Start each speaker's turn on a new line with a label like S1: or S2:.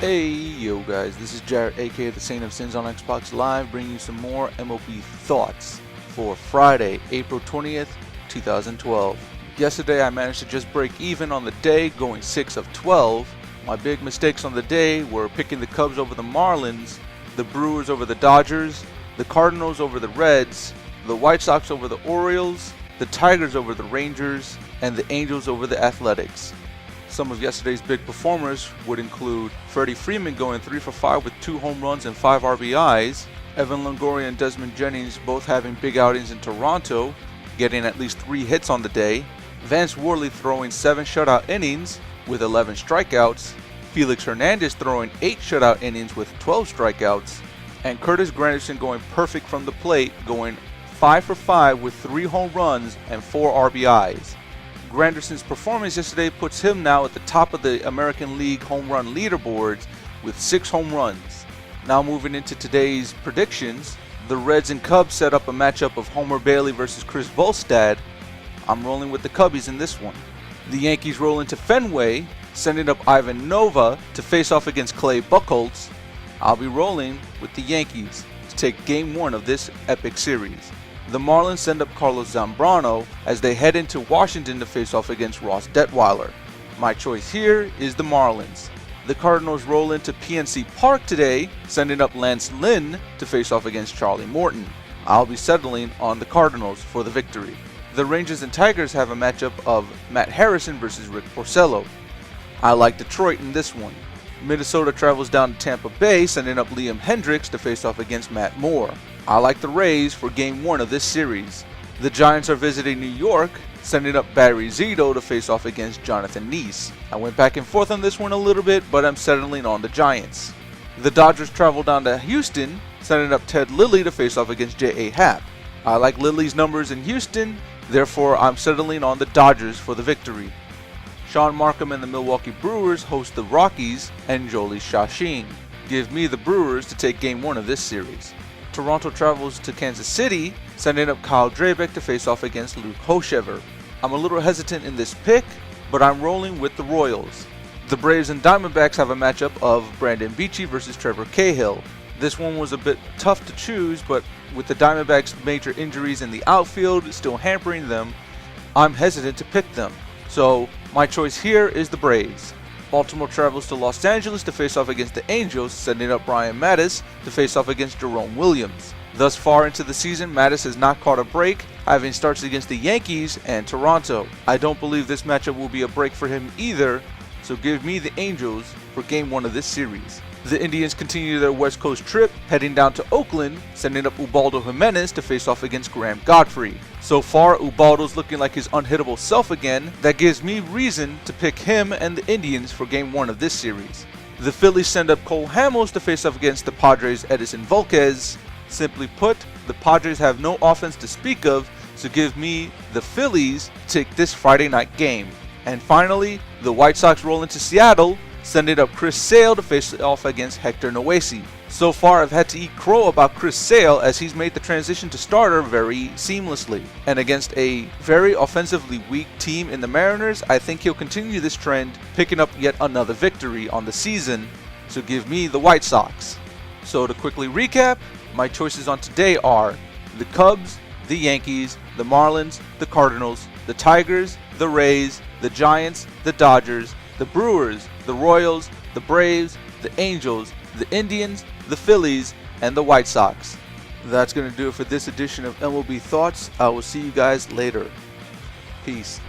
S1: Hey yo guys, this is Jared aka the Saint of Sins on Xbox Live, bringing you some more MLB thoughts for Friday, April 20th, 2012. Yesterday I managed to just break even on the day, going 6 of 12. My big mistakes on the day were picking the Cubs over the Marlins, the Brewers over the Dodgers, the Cardinals over the Reds, the White Sox over the Orioles, the Tigers over the Rangers, and the Angels over the Athletics. Some of yesterday's big performers would include Freddie Freeman going 3 for 5 with 2 home runs and 5 RBIs, Evan Longoria and Desmond Jennings both having big outings in Toronto, getting at least 3 hits on the day, Vance Worley throwing 7 shutout innings with 11 strikeouts, Felix Hernandez throwing 8 shutout innings with 12 strikeouts, and Curtis Granderson going perfect from the plate, going 5 for 5 with 3 home runs and 4 RBIs. Granderson's performance yesterday puts him now at the top of the American League home run leaderboards with 6 home runs. Now moving into today's predictions, the Reds and Cubs set up a matchup of Homer Bailey versus Chris Volstad. I'm rolling with the Cubbies in this one. The Yankees roll into Fenway, sending up Ivan Nova to face off against Clay Buchholz. I'll be rolling with the Yankees to take Game 1 of this epic series. The Marlins send up Carlos Zambrano as they head into Washington to face off against Ross Detweiler. My choice here is the Marlins. The Cardinals roll into PNC Park today, sending up Lance Lynn to face off against Charlie Morton. I'll be settling on the Cardinals for the victory. The Rangers and Tigers have a matchup of Matt Harrison versus Rick Porcello. I like Detroit in this one. Minnesota travels down to Tampa Bay, sending up Liam Hendricks to face off against Matt Moore. I like the Rays for Game 1 of this series. The Giants are visiting New York, sending up Barry Zito to face off against Jonathan Neese. I went back and forth on this one a little bit, but I'm settling on the Giants. The Dodgers travel down to Houston, sending up Ted Lilly to face off against J.A. Happ. I like Lilly's numbers in Houston, therefore I'm settling on the Dodgers for the victory. Sean Markham and the Milwaukee Brewers host the Rockies and Jolie Chachin. Give me the Brewers to take Game 1 of this series. Toronto travels to Kansas City, sending up Kyle Drabek to face off against Luke Hochevar. I'm a little hesitant in this pick, but I'm rolling with the Royals. The Braves and Diamondbacks have a matchup of Brandon Beachy versus Trevor Cahill. This one was a bit tough to choose, but with the Diamondbacks' major injuries in the outfield still hampering them, I'm hesitant to pick them. So my choice here is the Braves. Baltimore travels to Los Angeles to face off against the Angels, sending up Brian Mattis to face off against Jerome Williams. Thus far into the season, Mattis has not caught a break, having starts against the Yankees and Toronto. I don't believe this matchup will be a break for him either, so give me the Angels for Game 1 of this series. The Indians continue their West Coast trip, heading down to Oakland, sending up Ubaldo Jimenez to face off against Graham Godfrey. So far, Ubaldo's looking like his unhittable self again. That gives me reason to pick him and the Indians for Game 1 of this series. The Phillies send up Cole Hamels to face off against the Padres' Edison Volquez. Simply put, the Padres have no offense to speak of, so give me the Phillies to take this Friday night game. And finally, the White Sox roll into Seattle, sending up Chris Sale to face off against Hector Noesi. So far I've had to eat crow about Chris Sale as he's made the transition to starter very seamlessly. And against a very offensively weak team in the Mariners, I think he'll continue this trend, picking up yet another victory on the season, so give me the White Sox. So to quickly recap, my choices on today are the Cubs, the Yankees, the Marlins, the Cardinals, the Tigers, the Rays, the Giants, the Dodgers, the Brewers, the Royals, the Braves, the Angels, the Indians, the Phillies, and the White Sox. That's going to do it for this edition of MLB Thoughts. I will see you guys later. Peace.